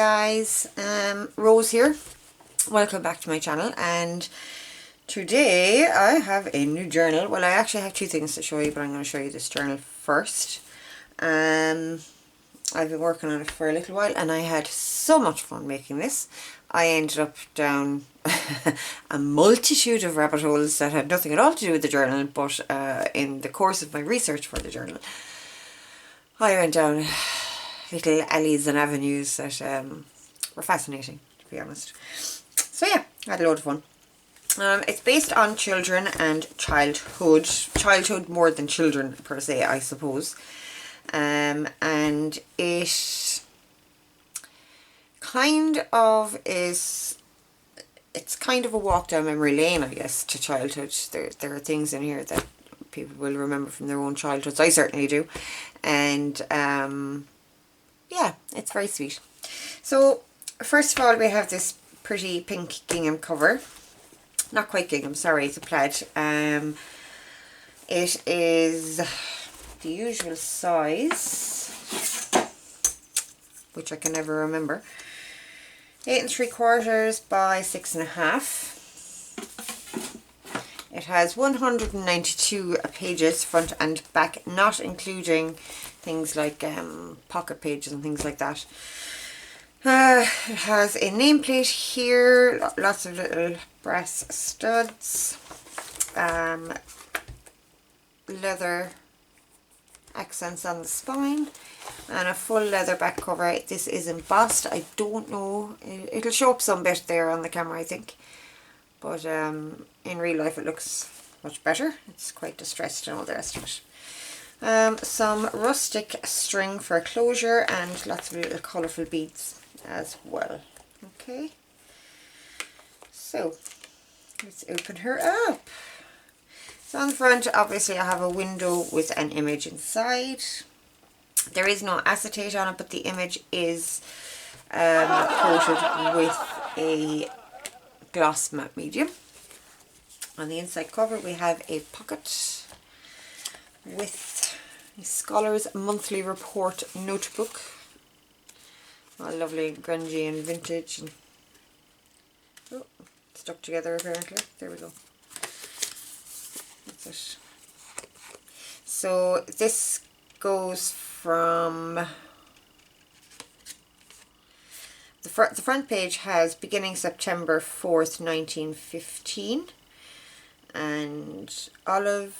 guys, Rose here. Welcome back to my channel, and today I have a new journal. Well, I actually have two things to show you, but I'm going to show you this journal first. I've been working on it for a little while and I had so much fun making this. I ended up down a multitude of rabbit holes that had nothing at all to do with the journal, but in the course of my research for the journal I went down little alleys and avenues that were fascinating, to be honest. So yeah, I had a load of fun. It's based on children and childhood more than children per se, I suppose. And it kind of is, it's kind of a walk down memory lane, I guess, to childhood. There are things in here that people will remember from their own childhoods. I certainly do. And yeah, it's very sweet. So first of all, we have this pretty pink gingham cover. Not quite gingham, sorry, it's a plaid. It is the usual size, which I can never remember. 8 3/4 by 6.5. It has 192 pages, front and back, not including things like pocket pages and things like that. It has a nameplate here, lots of little brass studs, leather accents on the spine, and a full leather back cover. This is embossed. I don't know, it'll show up some bit there on the camera, I think, but in real life it looks much better. It's quite distressed and all the rest of it. Some rustic string for closure and lots of little colourful beads as well. Okay, so let's open her up. So on the front, obviously I have a window with an image inside. There is no acetate on it, but the image is coated with a gloss matte medium. On the inside cover we have a pocket with a Scholars Monthly Report notebook. All lovely, grungy and vintage, and oh, stuck together apparently. There we go. That's it. So this goes from the front page has beginning September 4th, 1915, and Olive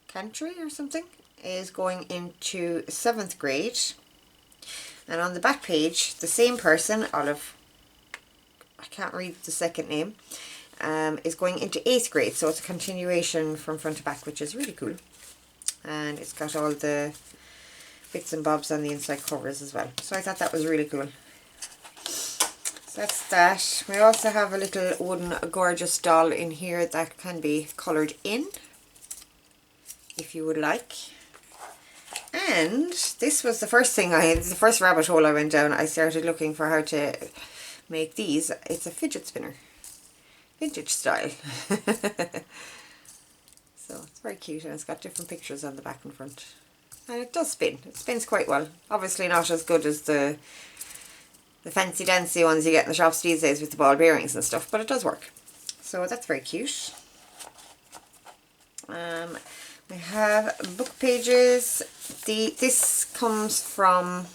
Cantry or something is going into 7th grade. And on the back page, the same person, Olive, I can't read the second name, is going into 8th grade. So it's a continuation from front to back, which is really cool. And it's got all the bits and bobs on the inside covers as well. So I thought that was really cool. So that's that. We also have a little wooden gorgeous doll in here that can be coloured in, if you would like. And this was the first thing the first rabbit hole I went down. I started looking for how to make these. It's a fidget spinner, vintage style. So it's very cute, and it's got different pictures on the back and front. And it does spin. It spins quite well. Obviously not as good as the fancy dancy ones you get in the shops these days with the ball bearings and stuff, but it does work. So that's very cute. We have book pages. This comes from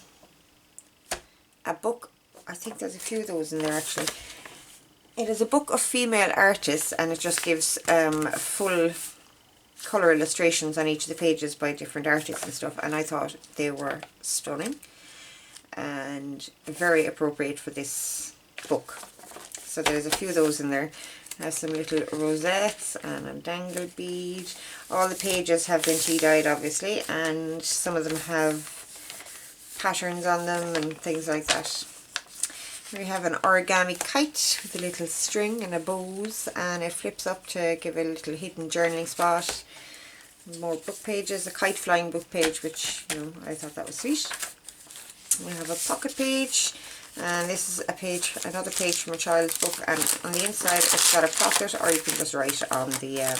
a book, I think there's a few of those in there actually. It is a book of female artists, and it just gives full colour illustrations on each of the pages by different artists and stuff, and I thought they were stunning and very appropriate for this book. So there's a few of those in there. Has some little rosettes and a dangle bead. All the pages have been tea dyed, obviously, and some of them have patterns on them and things like that. We have an origami kite with a little string and a bows, and it flips up to give a little hidden journaling spot. More book pages, a kite flying book page, which, you know, I thought that was sweet. We have a pocket page. And this is a page, another page from a child's book, and on the inside it's got a pocket, or you can just write on the, I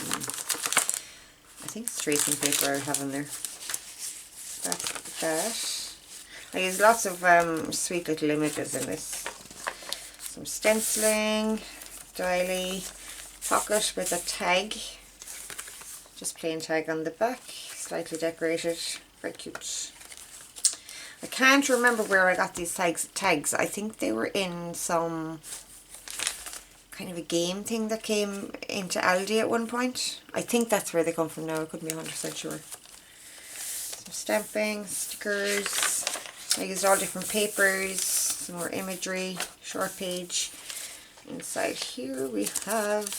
think it's tracing paper I have in there. That's that. I use lots of sweet little images in this. Some stenciling, doily, pocket with a tag, just plain tag on the back, slightly decorated, very cute. I can't remember where I got these tags. I think they were in some kind of a game thing that came into Aldi at one point. I think that's where they come from now. I couldn't be 100% sure. Some stamping, stickers. I used all different papers, some more imagery, short page. Inside here we have a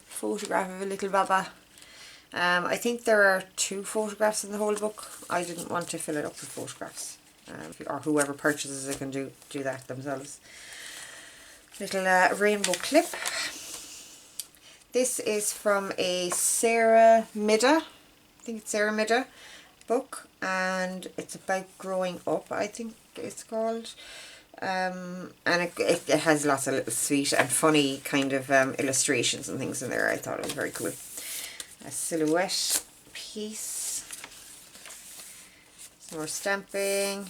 photograph of a little Baba. I think there are 2 photographs in the whole book. I didn't want to fill it up with photographs. Or whoever purchases it can do that themselves. Little rainbow clip. This is from a Sarah Midda, I think it's Sarah Midda book, and it's about growing up, I think it's called. And it has lots of little sweet and funny kind of illustrations and things in there. I thought it was very cool. A silhouette piece, some more stamping,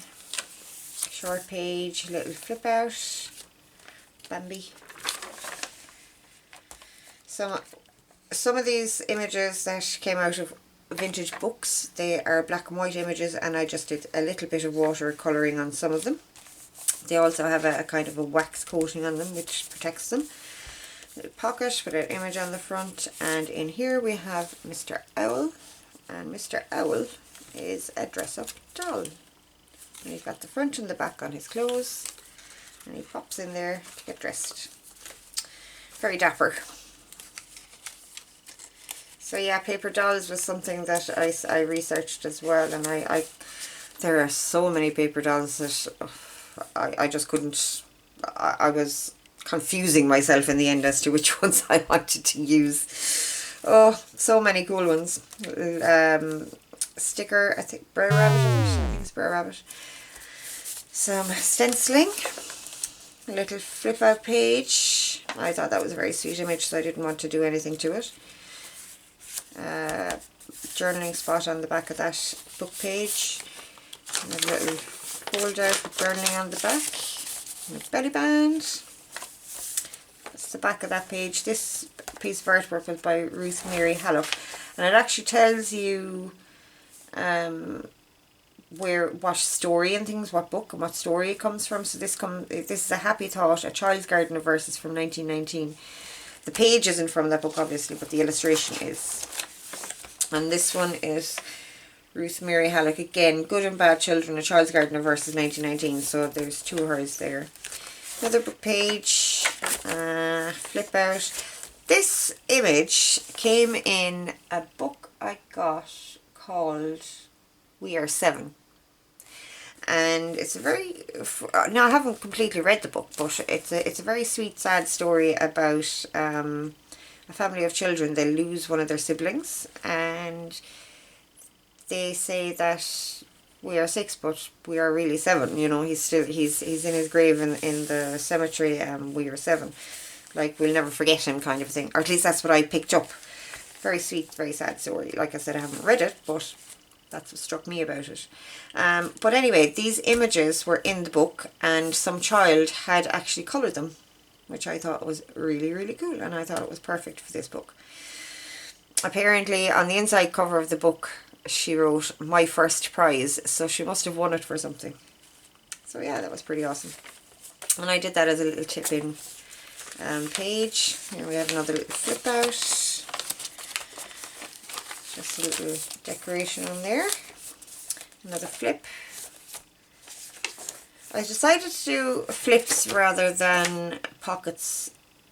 short page, little flip out, Bambi. Some of these images that came out of vintage books, they are black and white images, and I just did a little bit of watercolouring on some of them. They also have a kind of a wax coating on them which protects them. Little pocket with an image on the front, and in here we have Mr. Owl, and Mr. Owl is a dress-up doll. And he's got the front and the back on his clothes, and he pops in there to get dressed. Very dapper. So yeah, paper dolls was something that I researched as well, and there are so many paper dolls that I just couldn't, I was confusing myself in the end as to which ones I wanted to use. Oh, so many cool ones. Sticker, I think Brer Rabbit, I think it's Brer Rabbit. Some stenciling, a little flip out page. I thought that was a very sweet image, so I didn't want to do anything to it. Journaling spot on the back of that book page. And a little fold out with journaling on the back. And a belly band. That's the back of that page. This piece of artwork was by Ruth Mary Hallock, and it actually tells you what story and things, what book and what story it comes from. So this is A Happy Thought, A Child's Garden of Verses from 1919. The page isn't from that book obviously, but the illustration is. And this one is Ruth Mary Hallock again, Good and Bad Children, A Child's Garden of Verses 1919. So there's 2 of hers there. Another book page, flip out. This image came in a book I got called We Are 7. And it's a very, now I haven't completely read the book, but it's a very sweet, sad story about a family of children. They lose one of their siblings, and they say that we are 6, but we are really 7. You know, he's in his grave in the cemetery, and we are 7. Like, we'll never forget him, kind of thing. Or at least that's what I picked up. Very sweet, very sad story. Like I said, I haven't read it, but that's what struck me about it. But anyway, these images were in the book, and some child had actually coloured them, which I thought was really, really cool, and I thought it was perfect for this book. Apparently, on the inside cover of the book, she wrote, "My first prize," so she must have won it for something. So yeah, that was pretty awesome. And I did that as a little tip-in page. Here we have another little flip out. Just a little decoration on there. Another flip. I decided to do flips rather than pockets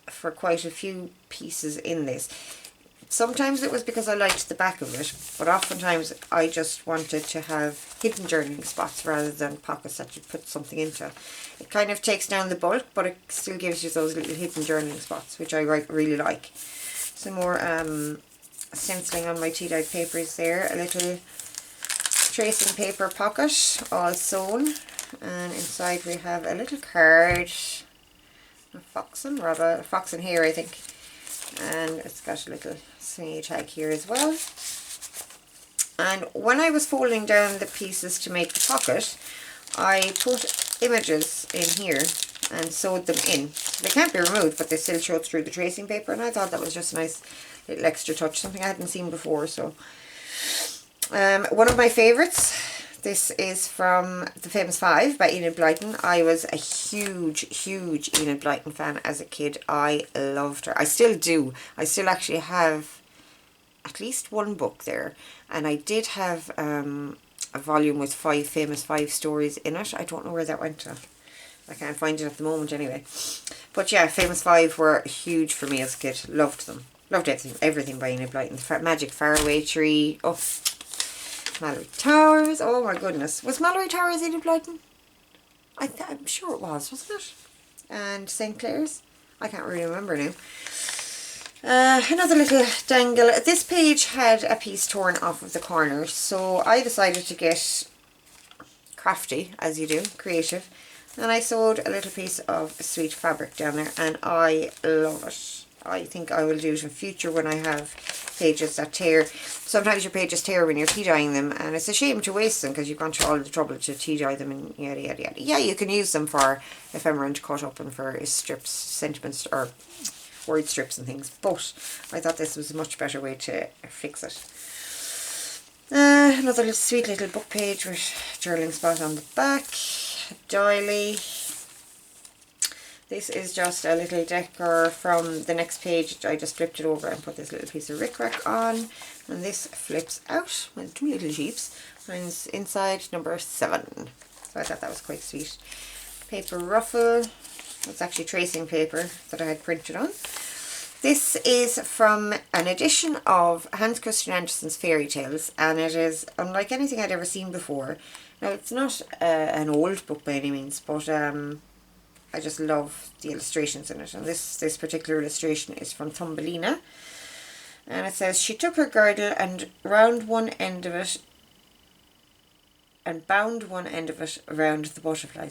for quite a few pieces in this. Sometimes it was because I liked the back of it, but oftentimes I just wanted to have hidden journaling spots rather than pockets that you put something into. It kind of takes down the bulk, but it still gives you those little hidden journaling spots, which I really like. Some more stenciling on my tea-dyed papers there. A little tracing paper pocket, all sewn. And inside we have a little card, a fox and rabbit, a fox and hare I think, and it's got a little swingy tag here as well. And when I was folding down the pieces to make the pocket, I put images in here and sewed them in. They can't be removed, but they still show through the tracing paper, and I thought that was just a nice little extra touch, something I hadn't seen before. So one of my favourites, this is from The Famous Five by Enid Blyton. I was a huge Enid Blyton fan as a kid. I loved her. I still do. I still actually have at least one book there, and I did have a volume with Famous Five stories in it. I don't know where that went to. I can't find it at the moment anyway. But yeah, Famous Five were huge for me as a kid. Loved them. Loved everything by Enid Blyton. Magic Faraway Tree. Oh, Mallory Towers. Oh my goodness. Was Mallory Towers Enid Blyton? I'm sure it was, wasn't it? And St. Clair's? I can't really remember now. Another little dangle. This page had a piece torn off of the corner, so I decided to get crafty, as you do, creative, and I sewed a little piece of sweet fabric down there, and I love it. I think I will do it in future when I have pages that tear. Sometimes your pages tear when you're tea dyeing them, and it's a shame to waste them because you've gone through all the trouble to tea dye them and yada yada yada. Yeah, you can use them for ephemera to cut up and for strips, sentiments, or word strips and things, but I thought this was a much better way to fix it. Another little sweet little book page with journaling spot on the back, a doily. This is just a little decor from the next page. I just flipped it over and put this little piece of rickrack on, and this flips out with two little sheeps, and it's inside number 7. So I thought that was quite sweet. Paper ruffle. It's actually tracing paper that I had printed on. This is from an edition of Hans Christian Andersen's Fairy Tales, and it is unlike anything I'd ever seen before. Now, it's not an old book by any means, but I just love the illustrations in it. And this particular illustration is from Thumbelina, and it says, she took her girdle and bound one end of it around the butterfly.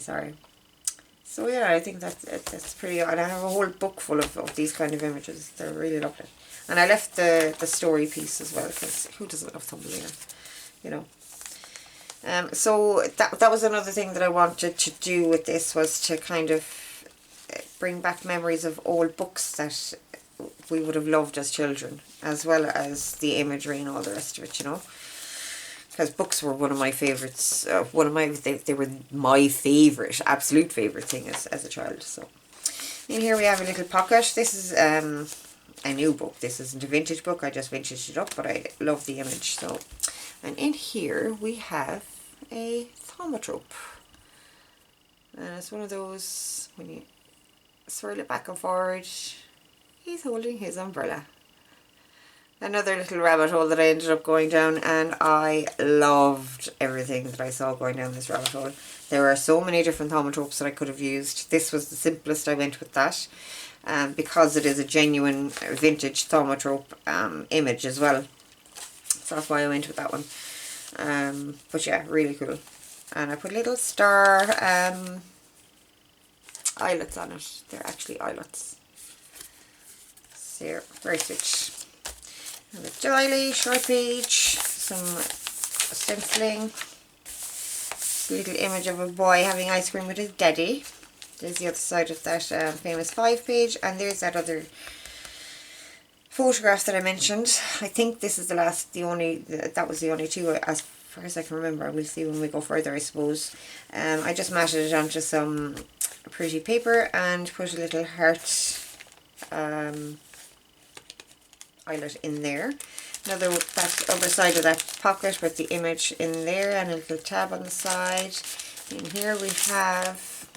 So yeah, I think that's pretty odd. And I have a whole book full of these kind of images. They're really lovely. And I left the story piece as well, because who doesn't love Thumbelina, you know. So that was another thing that I wanted to do with this, was to kind of bring back memories of old books that we would have loved as children, as well as the imagery and all the rest of it, you know. Because books were one of my favourites, they were my favourite, absolute favourite thing as a child. So, in here we have a little pocket. This is a new book. This isn't a vintage book, I just vintaged it up, but I love the image. So, and in here we have a thaumatrope. And it's one of those, when you swirl it back and forward, he's holding his umbrella. Another little rabbit hole that I ended up going down, and I loved everything that I saw going down this rabbit hole. There are so many different thaumatropes that I could have used. This was the simplest. I went with that, because it is a genuine vintage thaumatrope image as well. So that's why I went with that one. But yeah, really cool. And I put little star eyelets on it. They're actually eyelets. So very sweet. And a doily, short page, some stenciling, little image of a boy having ice cream with his daddy. There's the other side of that Famous Five page, and there's that other photograph that I mentioned. I think this is that was the only two as far as I can remember. We'll see when we go further, I suppose. I just matted it onto some pretty paper and put a little heart eyelet in there. That other side of that pocket with the image in there, and a little tab on the side. In here we have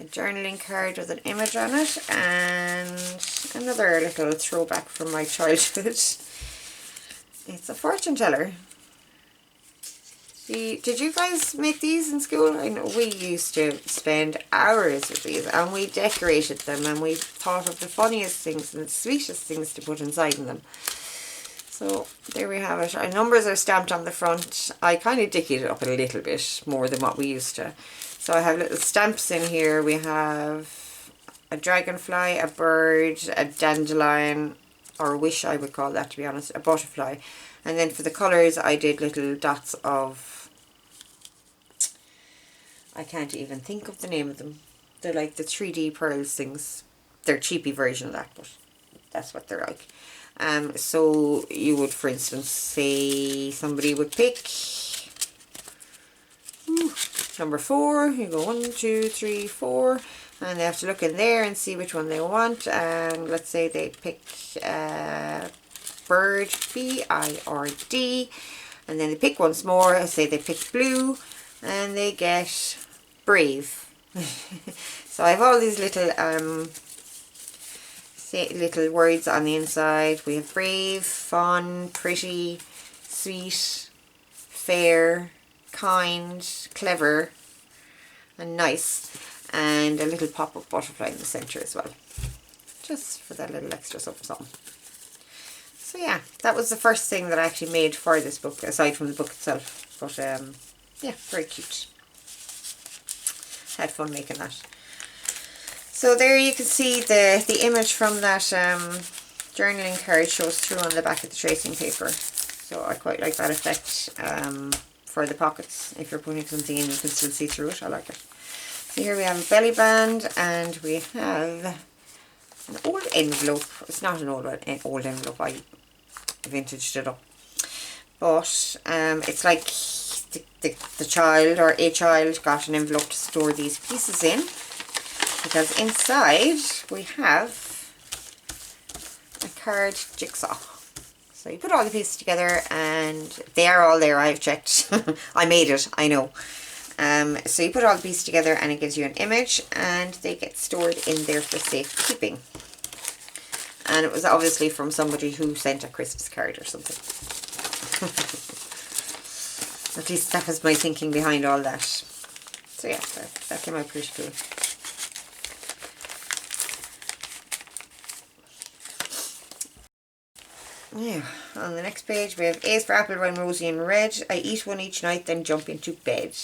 a journaling card with an image on it, and another little throwback from my childhood. It's a fortune teller. Did you guys make these in school? I know we used to spend hours with these, and we decorated them, and we thought of the funniest things and the sweetest things to put inside them. So there we have it. Our numbers are stamped on the front. I kind of dickied it up a little bit more than what we used to. So I have little stamps in here. We have a dragonfly, a bird, a dandelion, or a wish I would call that, to be honest, a butterfly. And then for the colours I did little dots of I can't even think of the name of them. They're like the 3D pearls things. They're cheapy version of that, but that's what they're like. So you would, for instance, say somebody would pick number 4. You go 1, 2, 3, 4, and they have to look in there and see which one they want. And let's say they pick bird, B-I-R-D, and then they pick once more. Say they pick blue, and they get brave. So I have all these little little words on the inside. We have brave, fun, pretty, sweet, fair, kind, clever, and nice, and a little pop-up butterfly in the centre as well, just for that little extra something. So yeah, that was the first thing that I actually made for this book, aside from the book itself. But yeah, very cute. Had fun making that. So there you can see the image from that journaling card shows through on the back of the tracing paper. So I quite like that effect for the pockets. If you're putting something in, you can still see through it. I like it. So here we have a belly band, and we have an old envelope. It's not an old envelope. I vintaged it up. But it's like the child or a child got an envelope to store these pieces in, because inside we have a card jigsaw. So you put all the pieces together, and they are all there. I've checked. I made it, I know. So you put all the pieces together and it gives you an image, and they get stored in there for safekeeping. And it was obviously from somebody who sent a Christmas card or something. At least that was my thinking behind all that. So yeah, that came out pretty cool. Yeah, on the next page we have A's for apple, wine, rosy and red. I eat one each night, then jump into bed.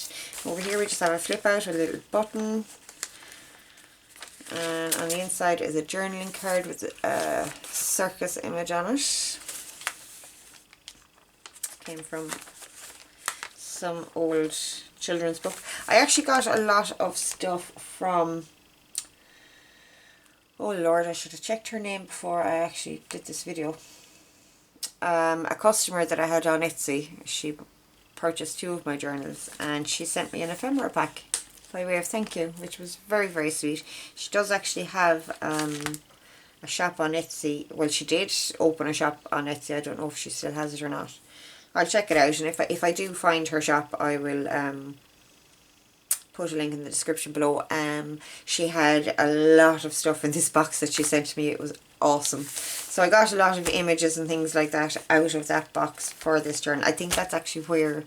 Over here we just have a flip out, a little button. And on the inside is a journaling card with a circus image on it. Came from some old children's book. I actually got a lot of stuff from, oh Lord, I should have checked her name before I actually did this video. A customer that I had on Etsy, she purchased 2 of my journals, and she sent me an ephemera pack by way of thank you, which was very, very sweet. She does actually have a shop on Etsy. Well, she did open a shop on Etsy. I don't know if she still has it or not. I'll check it out, and if I do find her shop, I will put a link in the description below. She had a lot of stuff in this box that she sent me. It was awesome. So I got a lot of images and things like that out of that box for this journal. I think that's actually where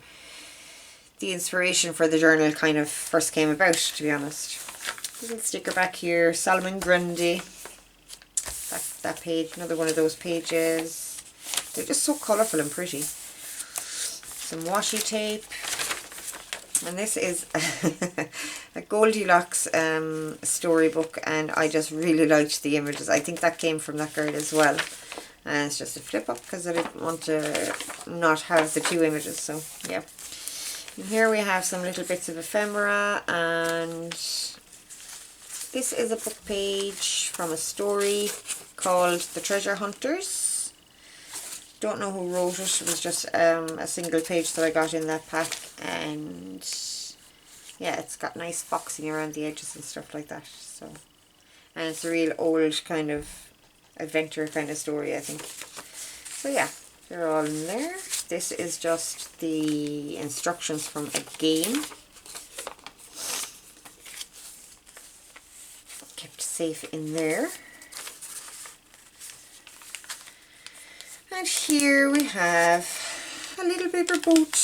the inspiration for the journal kind of first came about, to be honest. Little sticker back here, Solomon Grundy. That page, another one of those pages. They're just so colourful and pretty. Some washi tape. And this is a Goldilocks storybook, and I just really liked the images. I think that came from that girl as well. And it's just a flip up because I didn't want to not have the 2 images, so yeah. And here we have some little bits of ephemera, and this is a book page from a story called The Treasure Hunters. Don't know who wrote it. It was just a single page that I got in that pack, and yeah, it's got nice boxing around the edges and stuff like that. So, and it's a real old kind of adventure kind of story, I think. So yeah, they're all in there. This is just the instructions from a game. Kept safe in there. And here we have a little paper boat.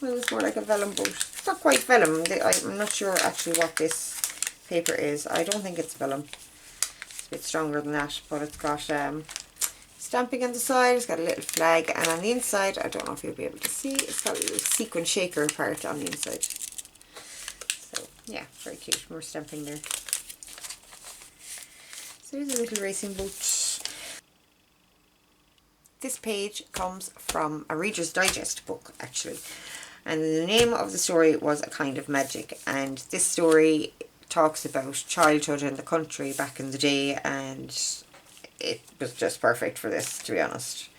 Well, it's more like a vellum boat. It's not quite vellum. I'm not sure actually what this paper is. I don't think it's vellum. It's a bit stronger than that, but it's got stamping on the side. It's got a little flag, and on the inside, I don't know if you'll be able to see, it's got a little sequin shaker part on the inside. So yeah, very cute. More stamping there. So here's a little racing boat. This page comes from a Reader's Digest book, actually. And the name of the story was A Kind of Magic, and this story talks about childhood in the country back in the day, and it was just perfect for this, to be honest.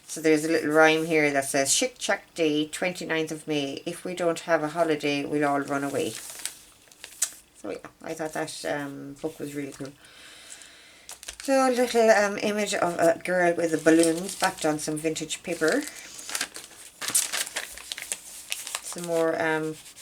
So there's a little rhyme here that says, Chick Chack Day, 29th of May. If we don't have a holiday, we'll all run away. So yeah, I thought that book was really cool. So a little image of a girl with the balloons backed on some vintage paper. Some more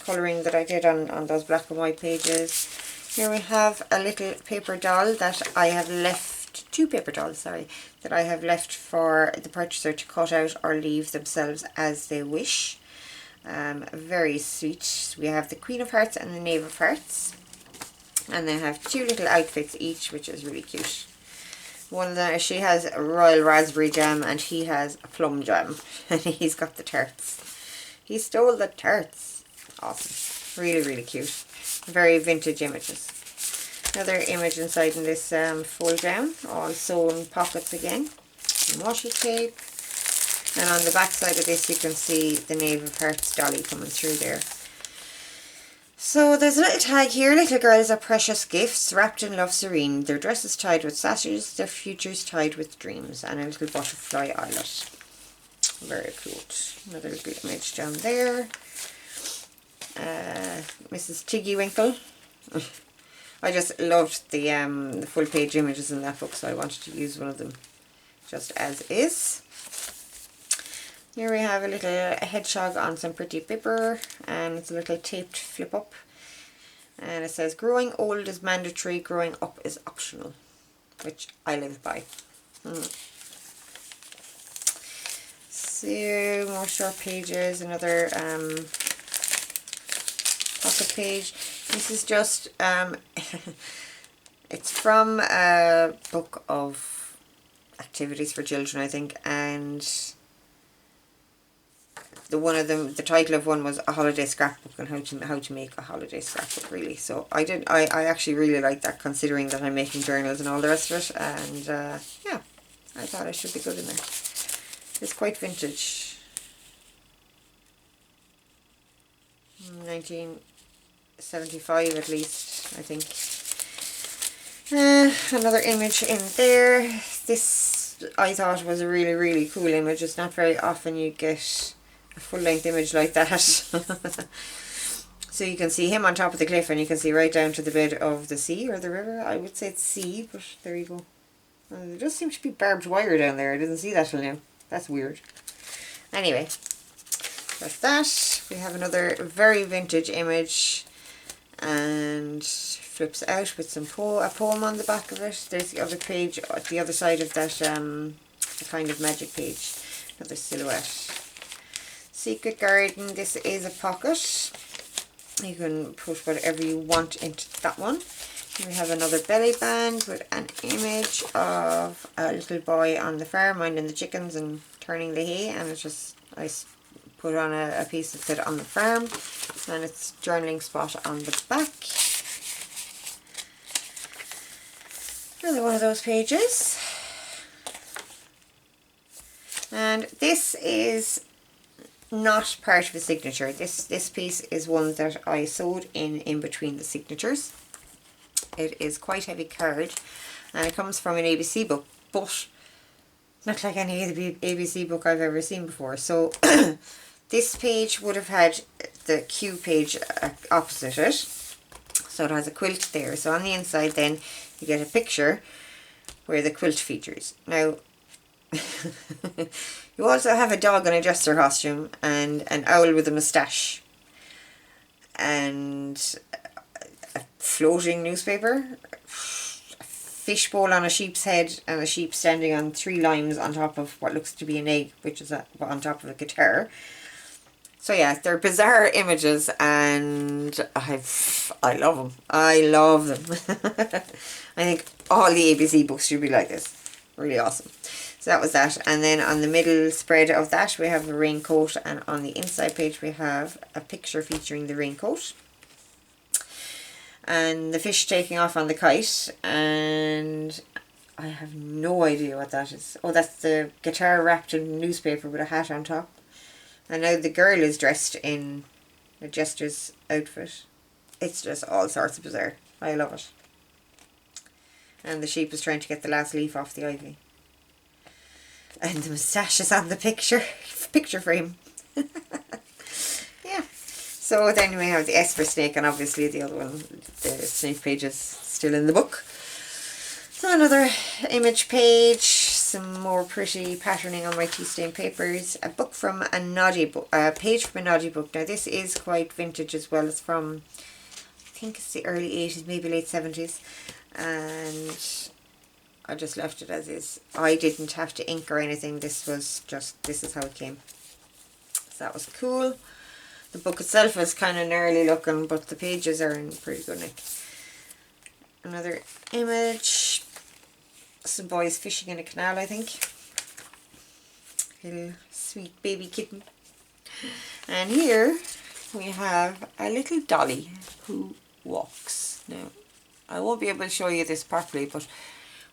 colouring that I did on those black and white pages. Here we have a little paper doll that I have left, two paper dolls, sorry, that I have left for the purchaser to cut out or leave themselves as they wish. Very sweet. We have the Queen of Hearts and the Knave of Hearts. And they have two little outfits each, which is really cute. One of them, she has a royal raspberry jam and he has a plum jam. And he's got the tarts. He stole the tarts. Awesome. Really, really cute. Very vintage images. Another image inside in this fold down. All sewn pockets again. Some washi tape. And on the back side of this you can see the Knave of Hearts dolly coming through there. So there's a little tag here. Little girls are precious gifts wrapped in love serene. Their dresses tied with sashes, their futures tied with dreams. And a little butterfly eyelet. Very cute. Another little image down there. Mrs. Tiggy Winkle. I just loved the full page images in that book, so I wanted to use one of them just as is. Here we have a little hedgehog on some pretty paper, and it's a little taped flip up. And it says, growing old is mandatory, growing up is optional, which I live by. So, more short pages, another pocket page. This is just, it's from a book of activities for children, I think, and the title of one was A Holiday Scrapbook, and how to make a holiday scrapbook, really. So I actually really like that, considering that I'm making journals and all the rest of it, and yeah, I thought I should be good in there. It's quite vintage. 1975 at least, I think. Another image in there. This I thought was a really, really cool image. It's not very often you get a full-length image like that. So you can see him on top of the cliff, and you can see right down to the bed of the sea or the river. I would say it's sea, but there you go. There does seem to be barbed wire down there. I didn't see that till now. That's weird. Anyway, that's that. We have another very vintage image, and flips out with some a poem on the back of it. There's the other page at the other side of that A Kind of Magic page. Another silhouette. Secret Garden. This is a pocket. You can put whatever you want into that one. We have another belly band with an image of a little boy on the farm minding the chickens and turning the hay, and it's just, I put on a piece that said on the farm, and it's journaling spot on the back. Another one of those pages. And this is not part of a signature. This piece is one that I sewed in between the signatures. It is quite heavy card, and it comes from an ABC book, but not like any other ABC book I've ever seen before. So this page would have had the Q page opposite it, so it has a quilt there. So on the inside then you get a picture where the quilt features. Now you also have a dog in a jester costume, and an owl with a moustache, and a floating newspaper, a fishbowl on a sheep's head, and a sheep standing on 3 limes on top of what looks to be an egg, which is on top of a guitar. So yeah, they're bizarre images, and I love them. I love them. I think all the ABC books should be like this. Really awesome. So that was that. And then on the middle spread of that we have a raincoat, and on the inside page we have a picture featuring the raincoat and the fish taking off on the kite, and I have no idea what that is. Oh, that's the guitar wrapped in newspaper with a hat on top. And now the girl is dressed in a jester's outfit. It's just all sorts of bizarre. I love it. And the sheep is trying to get the last leaf off the ivy. And the moustache is on the picture frame. Yeah. So then we have the Esper snake, and obviously the other one, the snake page is still in the book. So another image page, some more pretty patterning on my tea stain papers, a book from a Noddy book, a page from a Noddy book. Now this is quite vintage as well. It's from, I think it's the early 80s, maybe late 70s. And I just left it as is. I didn't have to ink or anything. This was just, this is how it came. So that was cool. The book itself is kind of gnarly looking, but the pages are in pretty good nick. Another image. Some boys fishing in a canal, I think. Little sweet baby kitten. And here we have a little dolly who walks. Now, I won't be able to show you this properly, but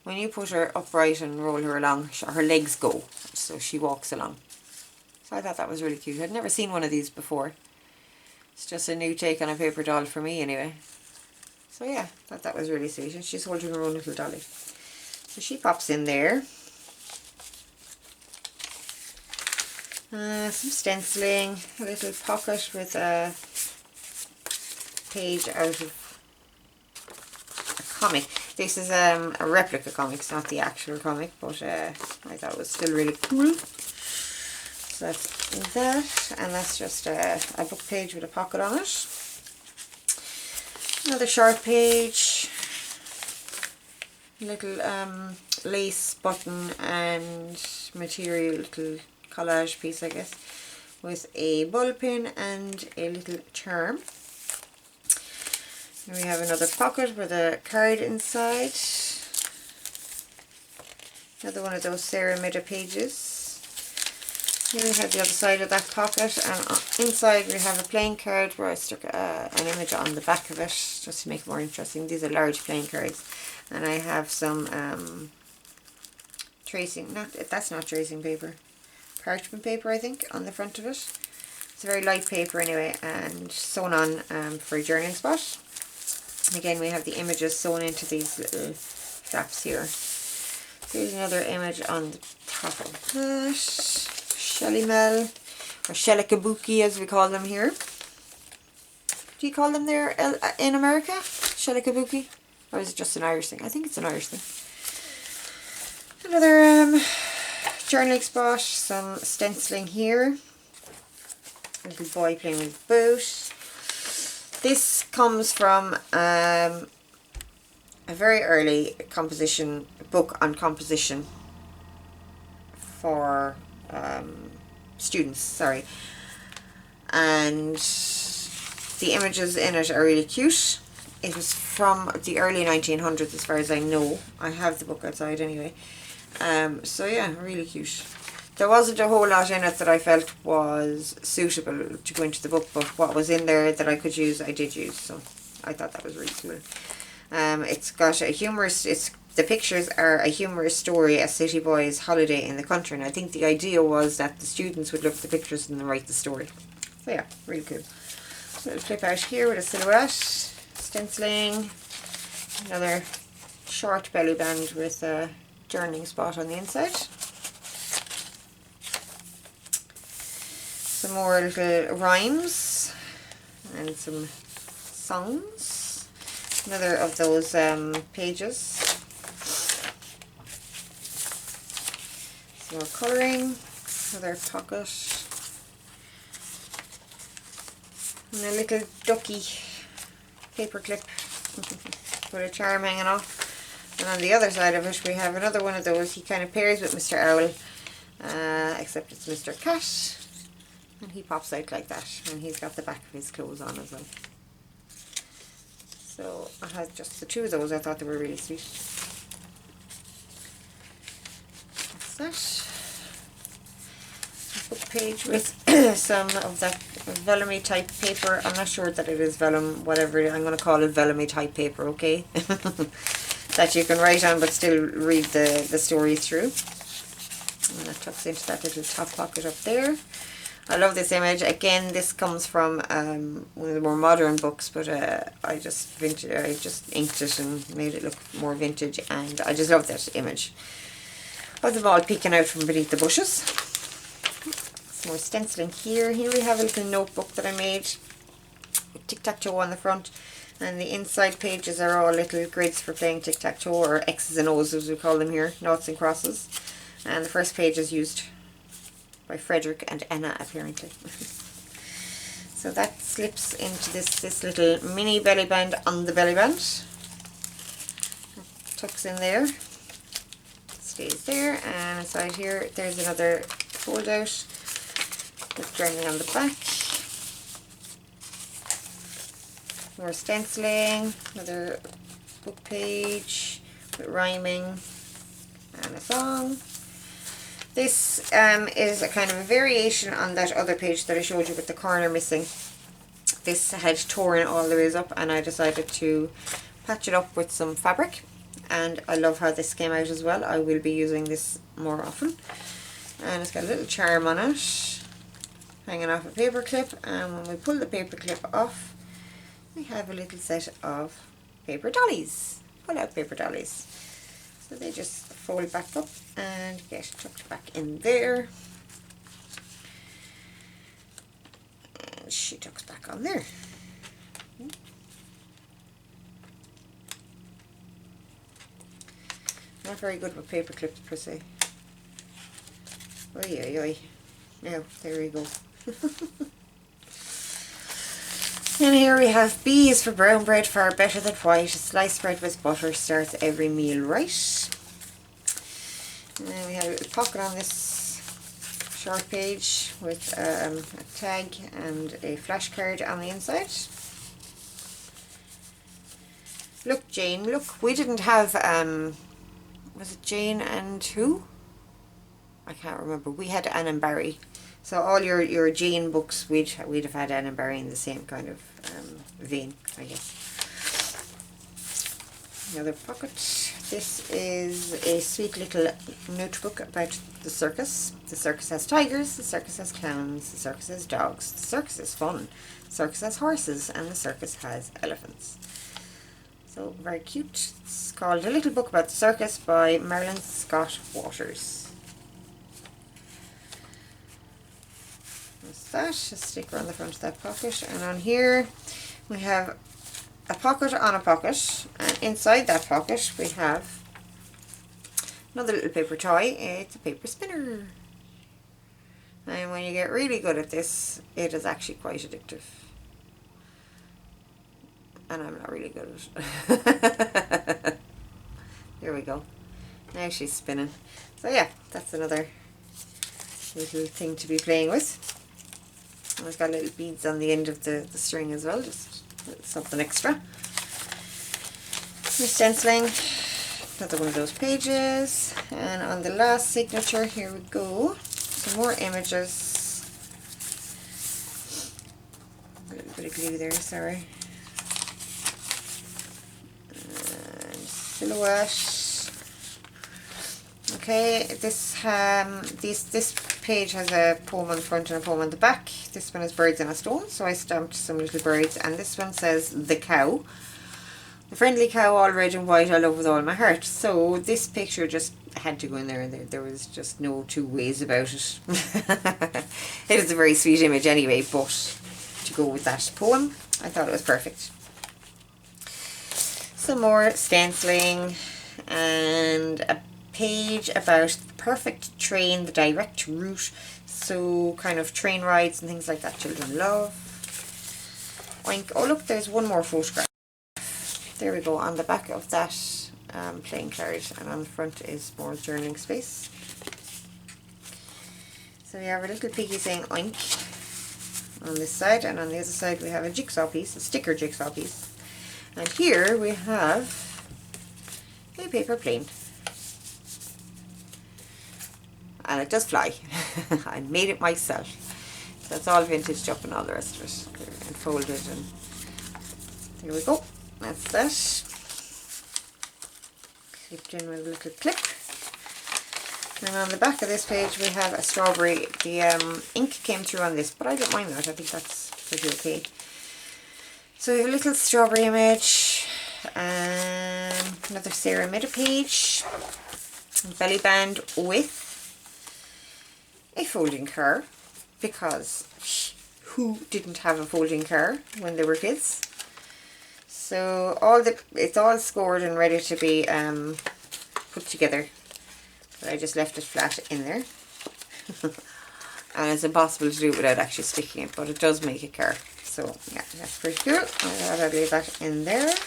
when you put her upright and roll her along, her legs go, so she walks along. So I thought that was really cute. I'd never seen one of these before. It's just a new take on a paper doll for me anyway. So yeah, thought that was really sweet. And she's holding her own little dolly. So she pops in there. Some stenciling, a little pocket with a page out of a comic. This is a replica comic, it's not the actual comic, but I thought it was still really cool. So that's that, and that's just a book page with a pocket on it. Another short page, little lace button and material, little collage piece I guess, with a ball pin and a little charm. And we have another pocket with a card inside. Another one of those Sarah Mida pages. Here we have the other side of that pocket, and inside we have a playing card where I stuck an image on the back of it just to make it more interesting. These are large playing cards, and I have some tracing, that's not tracing paper, parchment paper I think, on the front of it. It's a very light paper anyway, and sewn on for a journaling spot. Again, we have the images sewn into these little flaps here. Here's another image on the top of that. Shelly Mel, or Shellikabuki as we call them here. Do you call them there in America? Shellikabuki? Or is it just an Irish thing? I think it's an Irish thing. Another journaling spot, some stenciling here. A little boy playing with a boat. This comes from a very early composition book on composition for students, sorry, and the images in it are really cute. It was from the early 1900s as far as I know. I have the book outside anyway. So yeah, really cute. There wasn't a whole lot in it that I felt was suitable to go into the book, but what was in there that I could use, I did use, so I thought that was really cool. It's got a humorous, the pictures are a humorous story, a city boy's holiday in the country, and I think the idea was that the students would look at the pictures and then write the story. So yeah, really cool. Little flip out here with a silhouette, stenciling, another short belly band with a journaling spot on the inside. Some more little rhymes and some songs. Another of those pages. Some more colouring. Another pocket. And a little ducky paper clip with a charm hanging off. And on the other side of it we have another one of those. He kind of pairs with Mr. Owl, except it's Mr. Cat. And he pops out like that, and he's got the back of his clothes on as well. So I had just the two of those. I thought they were really sweet. That's that. A book page with some of that vellum type paper. I'm not sure that it is vellum, whatever. I'm going to call it vellum type paper, okay? That you can write on but still read the story through. And that tucks into that little top pocket up there. I love this image. Again, this comes from one of the more modern books, but I just inked it and made it look more vintage, and I just love that image of them all peeking out from beneath the bushes. Some more stenciling here. Here we have a little notebook that I made with tic-tac-toe on the front, and the inside pages are all little grids for playing tic-tac-toe, or X's and O's as we call them here, noughts and crosses. And the first page is used by Frederick and Anna, apparently. So that slips into this little mini belly band on the belly band. Tucks in there, stays there, and inside here there's another fold out with journey on the back. More stenciling, another book page with rhyming and a song. This is a kind of a variation on that other page that I showed you with the corner missing. This had torn all the ways up, and I decided to patch it up with some fabric, and I love how this came out as well. I will be using this more often. And it's got a little charm on it hanging off a paper clip, and when we pull the paper clip off we have a little set of paper dollies, pull out paper dollies. So they just fold back up and get tucked back in there. And she tucks back on there. Not very good with paper clips per se. Oi, oi, oi. Now, there we go. And here we have B is for brown bread, far better than white. A sliced bread with butter starts every meal right. And then we have a little pocket on this short page with a tag and a flashcard on the inside. Look, Jane, look, we didn't have, was it Jane and who? I can't remember. We had Anne and Barry. So all your Jane books, we'd have had Anne and Barry in the same kind of vein, I guess. Another pocket. This is a sweet little notebook about the circus. The circus has tigers, the circus has clowns, the circus has dogs, the circus is fun, the circus has horses, and the circus has elephants. So very cute. It's called A Little Book About the Circus by Marilyn Scott Waters. That, a sticker on the front of that pocket, and on here we have a pocket on a pocket, and inside that pocket we have another little paper toy. It's a paper spinner, and when you get really good at this, it is actually quite addictive, and I'm not really good at it. There we go. Now she's spinning. So yeah, that's another little thing to be playing with. And it's got little beads on the end of the string as well, just something extra. More stenciling, another one of those pages, and on the last signature, here we go, some more images. A little bit of glue there, sorry. And silhouette. Okay, this page has a poem on the front and a poem on the back. This one is birds in a stone, so I stamped some little birds, and this one says the cow. The friendly cow, all red and white, I love with all my heart. So this picture just had to go in there, and there was just no two ways about it. It is a very sweet image anyway, but to go with that poem, I thought it was perfect. Some more stenciling, and a page about the perfect train, the direct route, so kind of train rides and things like that children love. Oink. Oh look, there's one more photograph. There we go, on the back of that playing card, and on the front is more journaling space. So we have a little piggy saying oink on this side, and on the other side we have a jigsaw piece, a sticker jigsaw piece. And here we have a paper plane. And it does fly. I made it myself. So it's all vintage up and all the rest of it. And folded, and there we go. That's that. Clipped in with a little clip. And on the back of this page we have a strawberry. The ink came through on this, but I don't mind that. I think that's pretty okay. So we have a little strawberry image, another Sarah Mida page, belly band with a folding car, because who didn't have a folding car when they were kids? So it's all scored and ready to be put together. But I just left it flat in there. And it's impossible to do it without actually sticking it, but it does make a car. So yeah, that's pretty cool. I'll leave that in there. It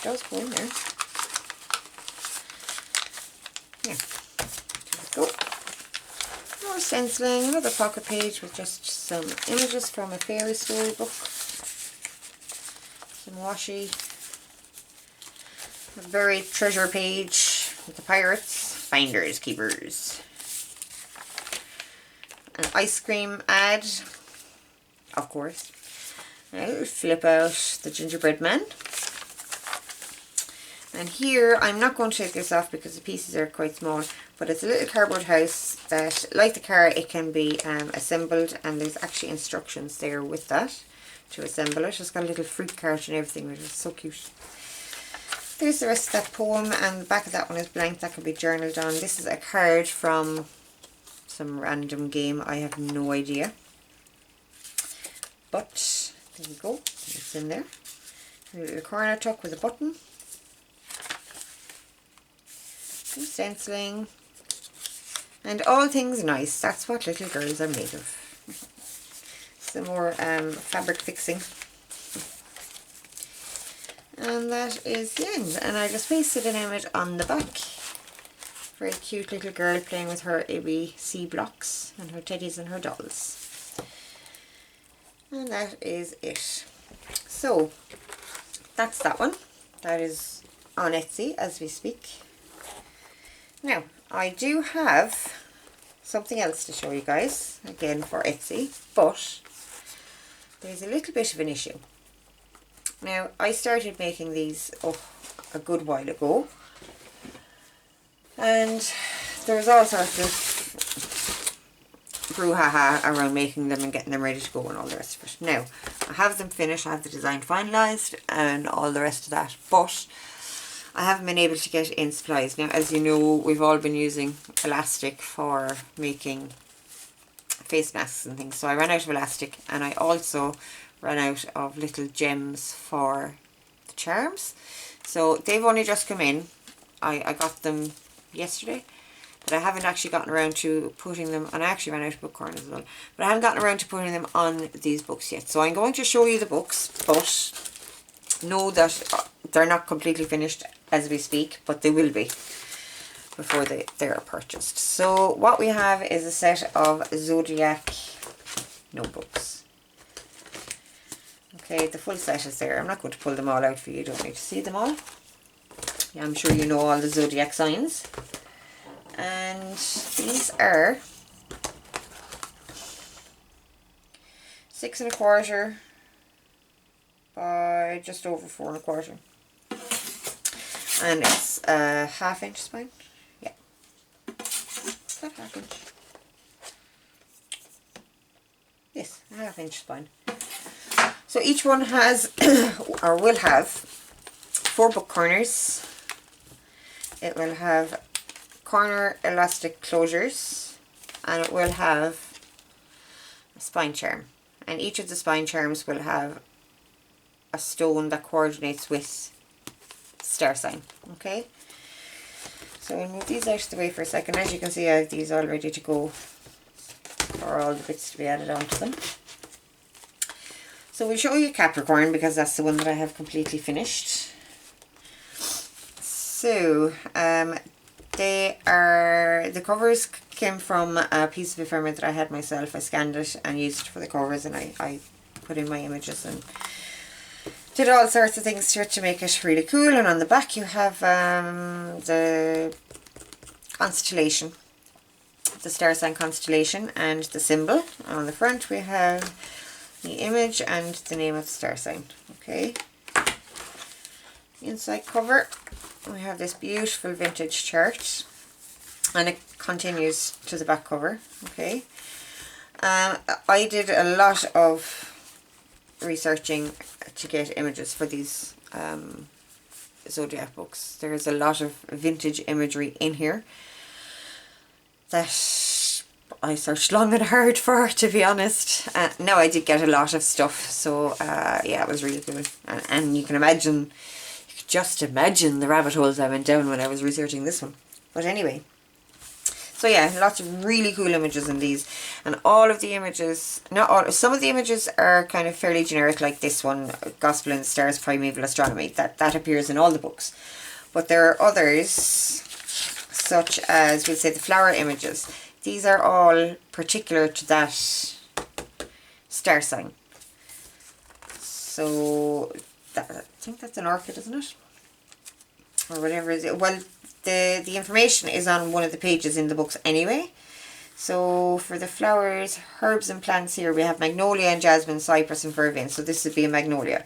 does go in there. Yeah, there we go. More stenciling, another pocket page with just some images from a fairy story book. Some washi. A buried treasure page with the pirates, finders, keepers. An ice cream ad, of course. I'll flip out the gingerbread man. And here, I'm not going to take this off because the pieces are quite small, but it's a little cardboard house that, like the car, it can be assembled, and there's actually instructions there with that to assemble it. It's got a little fruit cart and everything, which is so cute. There's the rest of that poem, and the back of that one is blank. That can be journaled on. This is a card from some random game. I have no idea. But there you go. It's in there. A little corner tuck with a button. Some stenciling. And all things nice. That's what little girls are made of. Some more fabric fixing. And that is the end. And I just pasted an image on the back. Very cute little girl playing with her ABC blocks and her teddies and her dolls. And that is it. So that's that one. That is on Etsy as we speak. Now I do have something else to show you guys, again for Etsy, but there's a little bit of an issue. Now, I started making these a good while ago, and there was all sorts of brouhaha around making them and getting them ready to go and all the rest of it. Now, I have them finished, I have the design finalised and all the rest of that, but I haven't been able to get in supplies. Now, as you know, we've all been using elastic for making face masks and things, so I ran out of elastic, and I also ran out of little gems for the charms. So they've only just come in. I got them yesterday, but I haven't actually gotten around to putting them, and I actually ran out of bookcorn as well, but I haven't gotten around to putting them on these books yet. So I'm going to show you the books, but know that they're not completely finished as we speak, but they will be before they're purchased. So what we have is a set of Zodiac Notebooks. Okay, the full set is there. I'm not going to pull them all out for you. You don't need to see them all. Yeah, I'm sure you know all the zodiac signs. And these are 6 1/4 by just over 4 1/4. And it's a 1/2 inch spine. Yeah. Is that 1/2 inch? Yes, a 1/2 inch spine. So each one has, or will have, 4 book corners. It will have corner elastic closures, and it will have a spine charm. And each of the spine charms will have a stone that coordinates with the star sign. Okay? So we'll move these out of the way for a second. As you can see, I have these all ready to go for all the bits to be added onto them. So we'll show you Capricorn because that's the one that I have completely finished. So the covers came from a piece of ephemera that I had myself. I scanned it and used it for the covers, and I put in my images and did all sorts of things to it to make it really cool. And on the back you have the constellation, the star sign constellation, and the symbol. And on the front we have the image and the name of the star sign. Okay. Inside cover, we have this beautiful vintage chart, and it continues to the back cover. Okay. I did a lot of researching to get images for these Zodiac books. There's a lot of vintage imagery in here that I searched long and hard for, to be honest. No, I did get a lot of stuff, so yeah, it was really cool. And you can just imagine the rabbit holes I went down when I was researching this one. But anyway, so yeah, lots of really cool images in these, and all of the images, not all, some of the images are kind of fairly generic, like this one, Gospel in the Stars, Primeval Astronomy, that appears in all the books. But there are others, such as, we'll say, the flower images. These are all particular to that star sign. So, I think that's an orchid, isn't it? Or whatever is it. Well, the information is on one of the pages in the books anyway. So for the flowers, herbs and plants here, we have magnolia and jasmine, cypress and vervain. So this would be a magnolia.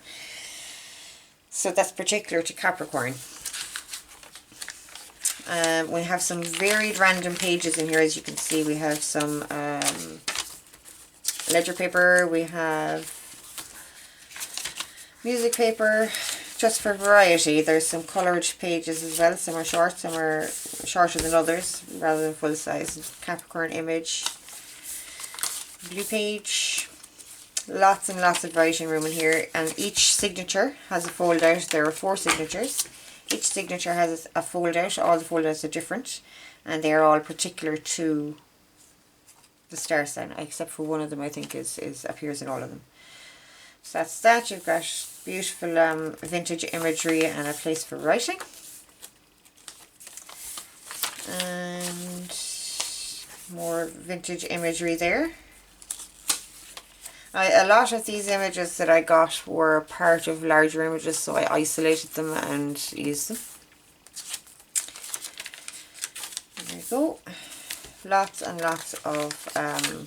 So that's particular to Capricorn. We have some varied random pages in here. As you can see, we have some ledger paper, we have music paper. Just for variety, there's some coloured pages as well. Some are short, some are shorter than others, rather than full size. Capricorn image, blue page, lots and lots of writing room in here. And each signature has a fold out. There are 4 signatures. Each signature has a fold out. All the fold outs are different, and they are all particular to the star sign, except for one of them I think appears in all of them. So that's that. You've got beautiful vintage imagery and a place for writing. And more vintage imagery there. A lot of these images that I got were part of larger images, so I isolated them and used them. There you go. Lots and lots of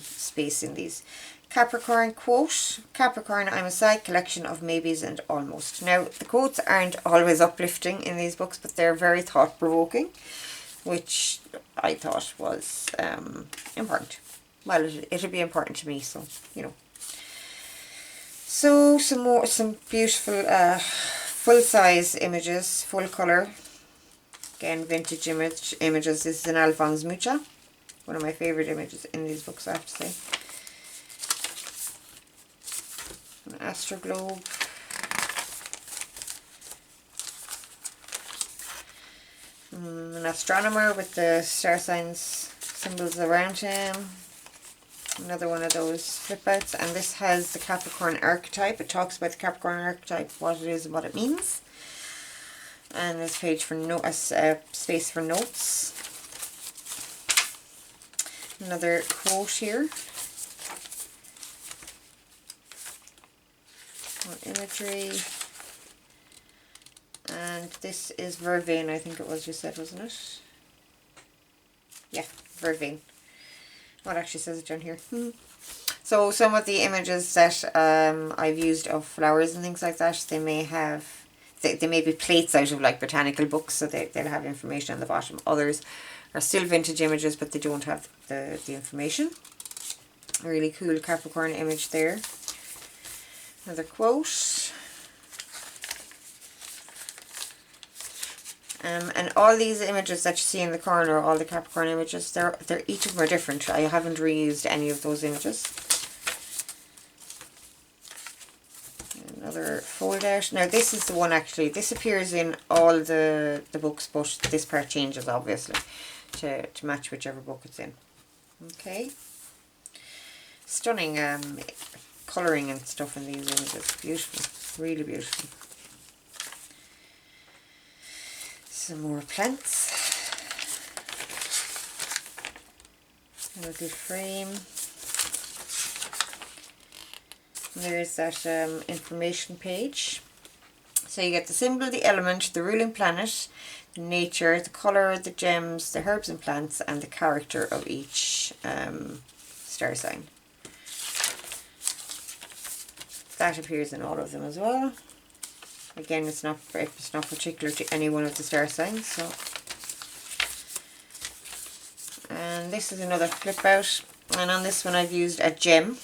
space in these. Capricorn quote. Capricorn, I'm a sad collection of maybes and almost. Now, the quotes aren't always uplifting in these books, but they're very thought-provoking, which I thought was important. Well, it'll be important to me, so, you know. So, some beautiful full-size images, full colour. Again, vintage images. This is an Alphonse Mucha. One of my favourite images in these books, I have to say. An astroglobe. An astronomer with the star signs symbols around him. Another one of those flip outs, and this has the Capricorn archetype. It talks about the Capricorn archetype, what it is and what it means. And this page for space for notes. Another quote here. More imagery. And this is vervain, I think it was you said, wasn't it? Yeah, vervain. What actually says it down here? So some of the images that I've used of flowers and things like that, they may have, they may be plates out of like botanical books, so they'll have information on the bottom. Others are still vintage images, but they don't have the information. A really cool Capricorn image there. Another quote. And all these images that you see in the corner, all the Capricorn images, they're each of them are different. I haven't reused any of those images. Another fold out. Now this is the one actually, this appears in all the books, but this part changes obviously to match whichever book it's in. Okay. Stunning colouring and stuff in these images. Beautiful. Really beautiful. Some more plants. A little frame. And there's that information page. So you get the symbol, the element, the ruling planet, the nature, the colour, the gems, the herbs and plants, and the character of each star sign. that appears in all of them as well. Again, it's not particular to any one of the star signs. So, and this is another flip out, and on this one I've used a gem.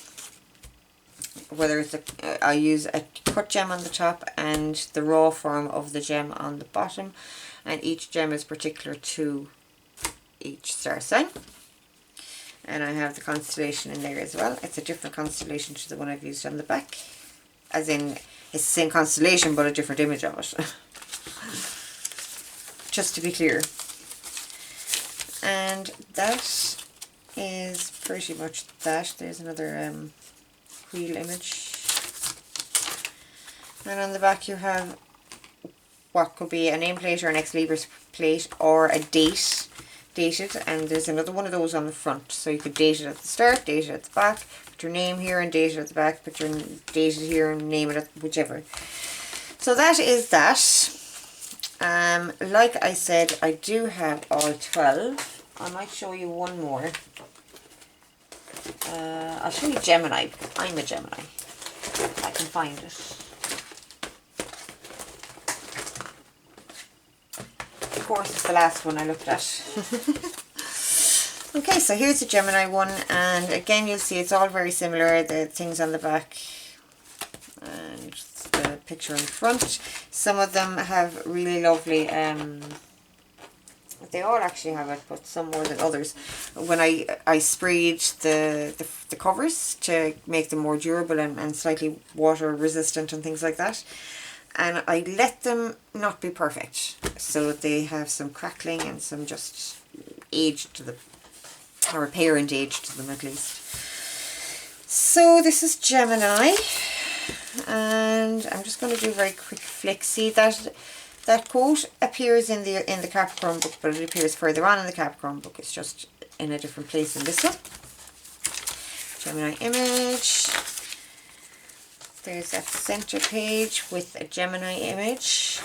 Whether it's I use a cut gem on the top and the raw form of the gem on the bottom, and each gem is particular to each star sign. And I have the constellation in there as well. It's a different constellation to the one I've used on the back, as in it's the same constellation but a different image of it. Just to be clear. And that is pretty much that. There's another wheel image. And on the back you have what could be a nameplate or an ex-libris plate or a date. Dated, and there's another one of those on the front, so you could date it at the start, date it at the back, put your name here and date it at the back, put your date it here and name it at whichever. So that is that. Like I said, I do have all 12. I might show you one more. I'll show you Gemini, because I'm a Gemini. I can find it. Of course, it's the last one I looked at. Okay, so here's the Gemini one, and again you'll see it's all very similar. The things on the back and the picture in front. Some of them have really lovely, they all actually have it, but some more than others. When I sprayed the covers to make them more durable and slightly water resistant and things like that. And I let them not be perfect, so they have some crackling and some just age to them, or apparent age to them at least. So this is Gemini, and I'm just going to do a very quick flick. See that quote appears in the Capricorn book, but it appears further on in the Capricorn book. It's just in a different place in this one. Gemini image. There's that center page with a Gemini image.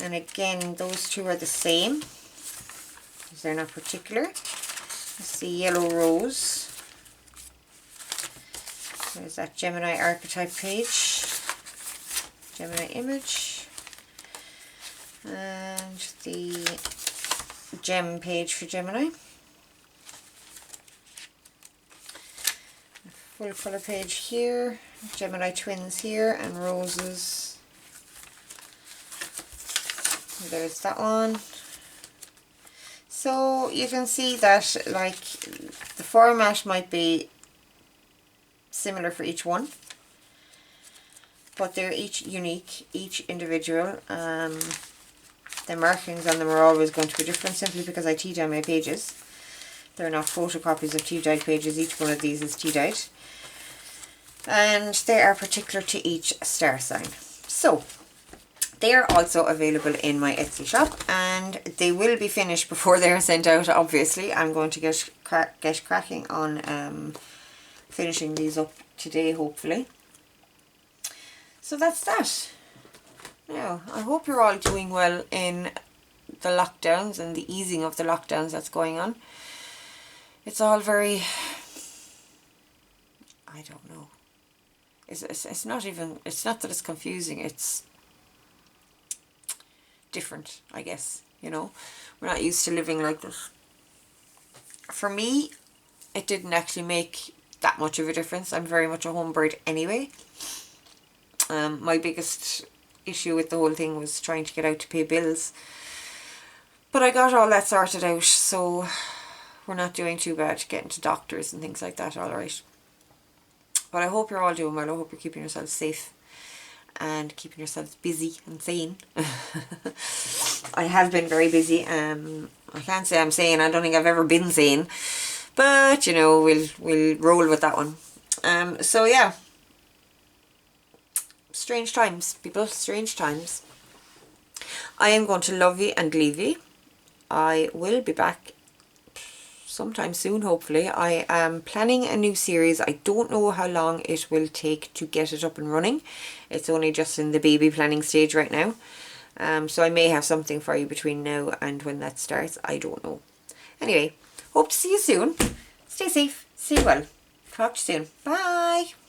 And again, those two are the same, because they're not particular. Let's see, yellow rose. There's that Gemini archetype page. Gemini image. And the gem page for Gemini. Full colour page here, Gemini twins here, and roses. There's that one. So you can see that, like, the format might be similar for each one, but they're each unique, each individual. The markings on them are always going to be different, simply because I tea-dye my pages. They're not photocopies of tea-dyed pages. Each one of these is tea-dyed. And they are particular to each star sign. So, they are also available in my Etsy shop, and they will be finished before they are sent out, obviously. I'm going to get cracking on finishing these up today, hopefully. So that's that. Now, I hope you're all doing well in the lockdowns and the easing of the lockdowns that's going on. It's all very, I don't know. It's not that it's confusing, it's different, I guess, you know. We're not used to living like this. For me, it didn't actually make that much of a difference. I'm very much a home bird anyway. My biggest issue with the whole thing was trying to get out to pay bills. But I got all that sorted out, so we're not doing too bad getting to doctors and things like that, alright. But I hope you're all doing well. I hope you're keeping yourselves safe and keeping yourselves busy and sane. I have been very busy. I can't say I'm sane. I don't think I've ever been sane. But, you know, we'll roll with that one. So, yeah. Strange times, people. Strange times. I am going to love you and leave you. I will be back sometime soon, hopefully. I am planning a new series. I don't know how long it will take to get it up and running. It's only just in the baby planning stage right now. So I may have something for you between now and when that starts. I don't know. Anyway, hope to see you soon. Stay safe. Stay well. Talk to you soon. Bye.